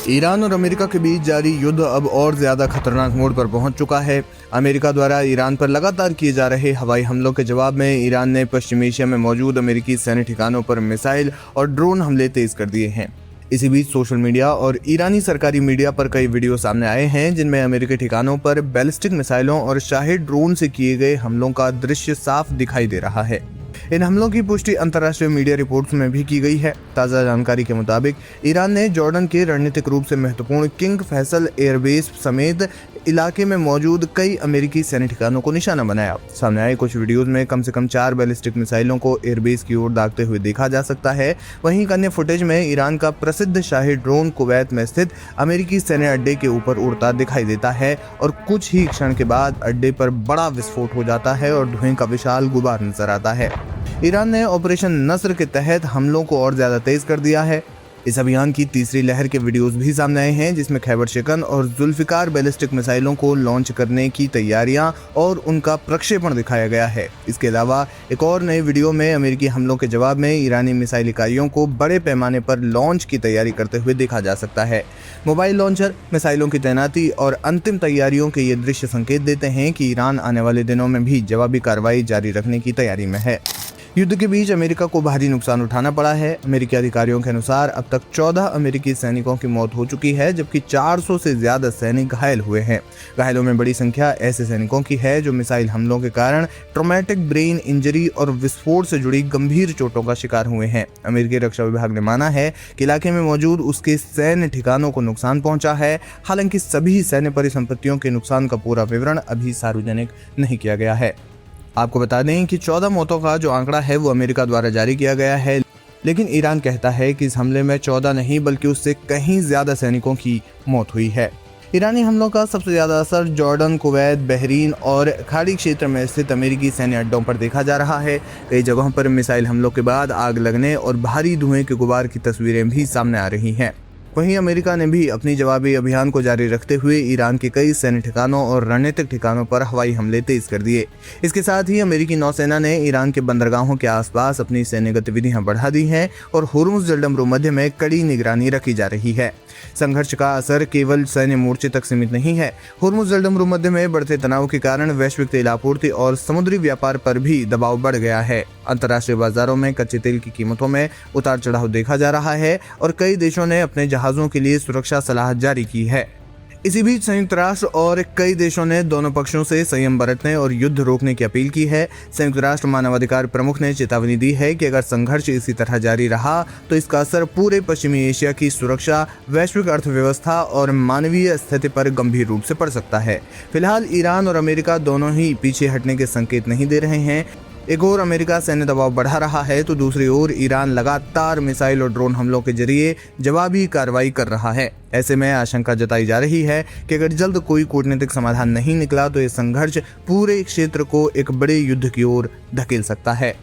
Iran और America के बीच जारी युद्ध अब और ज्यादा खतरनाक मोड़ पर पहुंच चुका है। अमेरिका द्वारा ईरान पर लगातार किए जा रहे हवाई हमलों के जवाब में ईरान ने पश्चिम एशिया में मौजूद अमेरिकी सैन्य ठिकानों पर मिसाइल और ड्रोन हमले तेज कर दिए हैं। इसी बीच सोशल मीडिया और ईरानी सरकारी मीडिया पर कई वीडियो सामने आए हैं जिनमें अमेरिकी ठिकानों पर बैलिस्टिक मिसाइलों और शाही ड्रोन से किए गए हमलों का दृश्य साफ दिखाई दे रहा है। इन हमलों की पुष्टि अंतर्राष्ट्रीय मीडिया रिपोर्ट्स में भी की गई है। ताज़ा जानकारी के मुताबिक ईरान ने जॉर्डन के रणनीतिक रूप से महत्वपूर्ण किंग फैसल एयरबेस समेत इलाके में मौजूद कई अमेरिकी सैन्य ठिकानों को निशाना बनाया। सामने आए कुछ वीडियोज में कम से कम 4 बैलिस्टिक मिसाइलों को एयरबेस की ओर दागते हुए देखा जा सकता है। वहीं एक अन्य फुटेज में ईरान का प्रसिद्ध शाही ड्रोन कुवैत में स्थित अमेरिकी सैन्य अड्डे के ऊपर उड़ता दिखाई देता है और कुछ ही क्षण के बाद अड्डे पर बड़ा विस्फोट हो जाता है और धुएं का विशाल गुबार नजर आता है। ईरान ने ऑपरेशन नस्र के तहत हमलों को और ज्यादा तेज कर दिया है। इस अभियान की तीसरी लहर के वीडियोस भी सामने आए हैं जिसमें खैबर शिकन और जुल्फिकार बैलिस्टिक मिसाइलों को लॉन्च करने की तैयारियां और उनका प्रक्षेपण दिखाया गया है। इसके अलावा एक और नए वीडियो में अमेरिकी हमलों के जवाब में ईरानी मिसाइल इकाइयों को बड़े पैमाने पर लॉन्च की तैयारी करते हुए देखा जा सकता है। मोबाइल लॉन्चर, मिसाइलों की तैनाती और अंतिम तैयारियों के ये दृश्य संकेत देते हैं कि ईरान आने वाले दिनों में भी जवाबी कार्रवाई जारी रखने की तैयारी में है। युद्ध के बीच अमेरिका को भारी नुकसान उठाना पड़ा है। अमेरिकी अधिकारियों के अनुसार अब तक 14 अमेरिकी सैनिकों की मौत हो चुकी है जबकि 400 से ज्यादा सैनिक घायल हुए हैं। घायलों में बड़ी संख्या ऐसे सैनिकों की है जो मिसाइल हमलों के कारण ट्रॉमेटिक ब्रेन इंजरी और विस्फोट से जुड़ी गंभीर चोटों का शिकार हुए हैं। अमेरिकी रक्षा विभाग ने माना है कि इलाके में मौजूद उसके सैन्य ठिकानों को नुकसान पहुंचा है। हालांकि सभी सैन्य परिसंपत्तियों के नुकसान का पूरा विवरण अभी सार्वजनिक नहीं किया गया है। आपको बता दें कि 14 मौतों का जो आंकड़ा है वो अमेरिका द्वारा जारी किया गया है, लेकिन ईरान कहता है कि इस हमले में 14 नहीं बल्कि उससे कहीं ज्यादा सैनिकों की मौत हुई है। ईरानी हमलों का सबसे ज्यादा असर जॉर्डन, कुवैत, बहरीन और खाड़ी क्षेत्र में स्थित अमेरिकी सैन्य अड्डों पर देखा जा रहा है। कई जगहों पर मिसाइल हमलों के बाद आग लगने और भारी धुएं के गुबार की तस्वीरें भी सामने आ रही हैं। वहीं अमेरिका ने भी अपनी जवाबी अभियान को जारी रखते हुए ईरान के कई सैन्य ठिकानों और रणनीतिक ठिकानों पर हवाई हमले तेज कर दिए। इसके साथ ही अमेरिकी नौसेना ने ईरान के बंदरगाहों के आसपास अपनी सैन्य गतिविधियां बढ़ा दी हैं और हुर्मुज़ जलडमरू मध्य में कड़ी निगरानी रखी जा रही है। संघर्ष का असर केवल सैन्य मोर्चे तक सीमित नहीं है। हुर्मुज़ जलडमरू मध्य में बढ़ते तनाव के कारण वैश्विक तेल आपूर्ति और समुद्री व्यापार पर भी दबाव बढ़ गया है। अंतर्राष्ट्रीय बाजारों में कच्चे तेल की कीमतों में उतार चढ़ाव देखा जा रहा है और कई देशों ने अपने जहाजों के लिए सुरक्षा सलाह जारी की है। इसी बीच संयुक्त राष्ट्र और कई देशों ने दोनों पक्षों से संयम बरतने और युद्ध रोकने की अपील की है। संयुक्त राष्ट्र मानवाधिकार प्रमुख ने चेतावनी दी है कि अगर संघर्ष इसी तरह जारी रहा तो इसका असर पूरे पश्चिमी एशिया की सुरक्षा, वैश्विक अर्थव्यवस्था और मानवीय स्थिति पर गंभीर रूप से पड़ सकता है। फिलहाल ईरान और अमेरिका दोनों ही पीछे हटने के संकेत नहीं दे रहे हैं। एक ओर अमेरिका सैन्य दबाव बढ़ा रहा है तो दूसरी ओर ईरान लगातार मिसाइल और ड्रोन हमलों के जरिए जवाबी कार्रवाई कर रहा है। ऐसे में आशंका जताई जा रही है कि अगर जल्द कोई कूटनीतिक समाधान नहीं निकला तो ये संघर्ष पूरे क्षेत्र को एक बड़े युद्ध की ओर धकेल सकता है।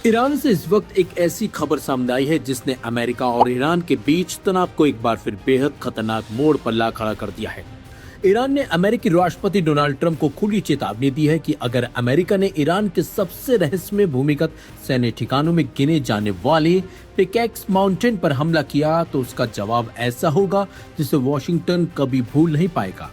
ईरान से इस वक्त एक ऐसी खबर सामने आई है जिसने अमेरिका और ईरान के बीच तनाव को एक बार फिर बेहद खतरनाक मोड़ पर ला खड़ा कर दिया है। ईरान ने अमेरिकी राष्ट्रपति डोनाल्ड ट्रंप को खुली चेतावनी दी है कि अगर अमेरिका ने ईरान के सबसे रहस्यमय भूमिगत सैन्य ठिकानों में गिने जाने वाले पिकैक्स माउंटेन पर हमला किया तो उसका जवाब ऐसा होगा जिसे वॉशिंगटन कभी भूल नहीं पाएगा।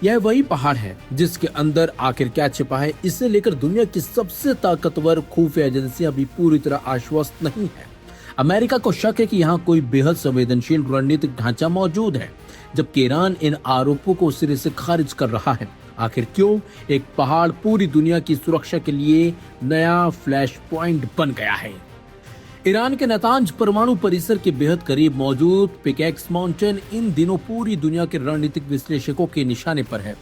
यह वही पहाड़ है जिसके अंदर आखिर क्या छिपा है, इसे लेकर दुनिया की सबसे ताकतवर खुफिया एजेंसियां अभी पूरी तरह आश्वस्त नहीं है। अमेरिका को शक है कि यहाँ कोई बेहद संवेदनशील रणनीतिक ढांचा मौजूद है, जबकि ईरान इन आरोपों को सिरे से खारिज कर रहा है। आखिर क्यों एक पहाड़ पूरी दुनिया की सुरक्षा के लिए नया फ्लैश पॉइंट बन गया है? ईरान के नातांज परमाणु परिसर के बेहद करीब मौजूद पिकैक्स माउंटेन इन दिनों पूरी दुनिया के रणनीतिक विश्लेषकों के निशाने पर है।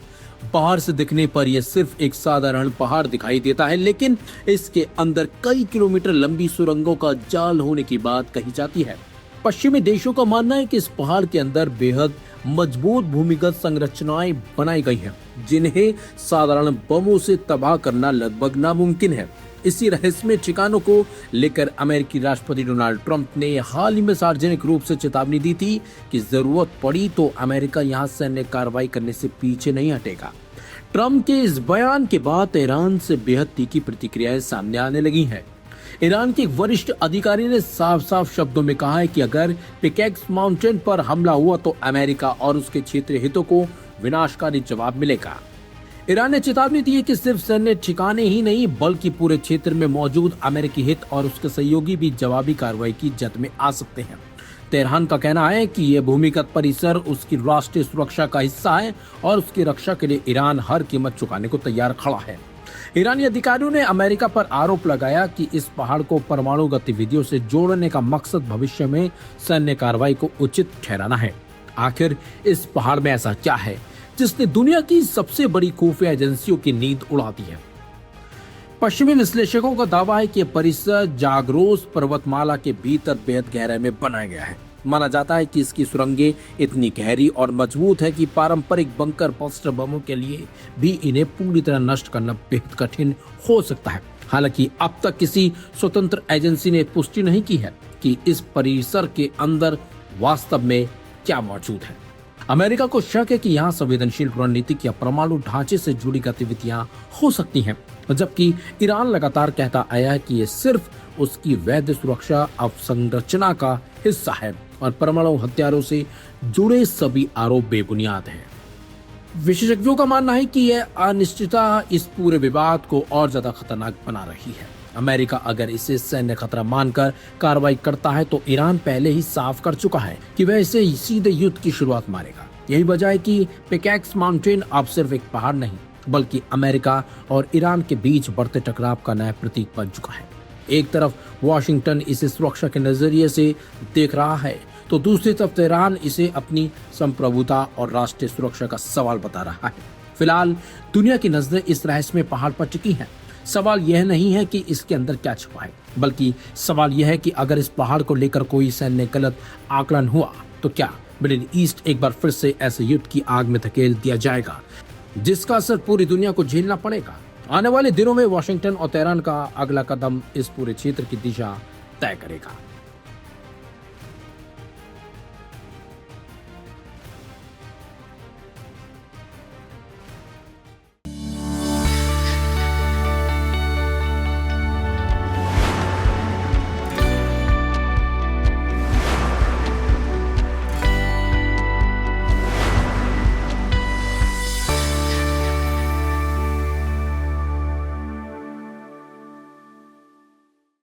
बाहर से दिखने पर यह सिर्फ एक साधारण पहाड़ दिखाई देता है, लेकिन इसके अंदर कई किलोमीटर लंबी सुरंगों का जाल होने की बात कही जाती है। पश्चिमी देशों का मानना है कि इस पहाड़ के अंदर बेहद मजबूत भूमिगत संरचनाएं बनाई गई हैं, जिन्हें साधारण बमों से तबाह करना लगभग नामुमकिन है। इसी रहस्यमय ठिकानों को लेकर अमेरिकी राष्ट्रपति डोनाल्ड ट्रंप ने हाल ही में सार्वजनिक रूप से चेतावनी दी थी कि जरूरत पड़ी तो अमेरिका यहां सैन्य कार्रवाई करने से पीछे नहीं हटेगा। ट्रंप के इस बयान के बाद ईरान से बेहद तीखी प्रतिक्रियाएं सामने आने लगी हैं। ईरान के एक वरिष्ठ अधिकारी ने साफ साफ शब्दों में कहा है कि अगर पिकेक्स माउंटेन पर हमला हुआ तो अमेरिका और उसके क्षेत्रीय हितों को विनाशकारी जवाब मिलेगा। ईरान ने चेतावनी दी है कि सिर्फ सैन्य ठिकाने ही नहीं बल्कि पूरे क्षेत्र में मौजूद अमेरिकी हित और उसके सहयोगी भी जवाबी कार्रवाई की जद में आ सकते हैं। तेहरान का कहना है कि यह भूमिगत परिसर उसकी राष्ट्रीय सुरक्षा का हिस्सा है और उसकी रक्षा के लिए ईरान हर कीमत चुकाने को तैयार खड़ा है। ईरानी अधिकारियों ने अमेरिका पर आरोप लगाया कि इस पहाड़ को परमाणु गतिविधियों से जोड़ने का मकसद भविष्य में सैन्य कार्रवाई को उचित ठहराना है। आखिर इस पहाड़ में ऐसा क्या है जिसने दुनिया की सबसे बड़ी खुफिया एजेंसियों की नींद उड़ा दी है? पश्चिमी विश्लेषकों का दावा है कि यह परिसर जागरोस पर्वतमाला के भीतर बेहद गहराई में बनाया गया है। माना जाता है कि इसकी सुरंगें इतनी गहरी और मजबूत है कि पारंपरिक बंकर बस्टर बमों के लिए भी इन्हें पूरी तरह नष्ट करना बेहद कठिन हो सकता है। हालांकि अब तक किसी स्वतंत्र एजेंसी ने पुष्टि नहीं की है कि इस परिसर के अंदर वास्तव में क्या मौजूद है। अमेरिका को शक है कि यहाँ संवेदनशील रणनीतिक या परमाणु ढांचे से जुड़ी गतिविधियां हो सकती हैं, जबकि ईरान लगातार कहता आया है कि ये सिर्फ उसकी वैध सुरक्षा अवसंरचना का हिस्सा है और परमाणु हथियारों से जुड़े सभी आरोप बेबुनियाद हैं। विशेषज्ञों का मानना है कि यह अनिश्चितता इस पूरे विवाद को और ज्यादा खतरनाक बना रही है। अमेरिका अगर इसे सैन्य खतरा मानकर कार्रवाई करता है तो ईरान पहले ही साफ कर चुका है कि वह इसे सीधे युद्ध की शुरुआत मारेगा। यही वजह है कि पिकेक्स माउंटेन अब सिर्फ एक पहाड़ नहीं बल्कि अमेरिका और ईरान के बीच बढ़ते टकराव का नया प्रतीक बन चुका है। एक तरफ वाशिंगटन इसे सुरक्षा के नजरिए से देख रहा है तो दूसरी तरफ तेहरान इसे अपनी संप्रभुता और राष्ट्रीय सुरक्षा का सवाल बता रहा है। फिलहाल दुनिया की नजरें इस रहस्यमय पहाड़ पर टिकी हैं। सवाल यह नहीं है कि इसके अंदर क्या छुपा है, बल्कि सवाल यह है कि अगर इस पहाड़ को लेकर कोई सैन्य गलत आकलन हुआ तो क्या मिडिल ईस्ट एक बार फिर से ऐसे युद्ध की आग में धकेल दिया जाएगा जिसका असर पूरी दुनिया को झेलना पड़ेगा। आने वाले दिनों में वाशिंगटन और तेहरान का अगला कदम इस पूरे क्षेत्र की दिशा तय करेगा।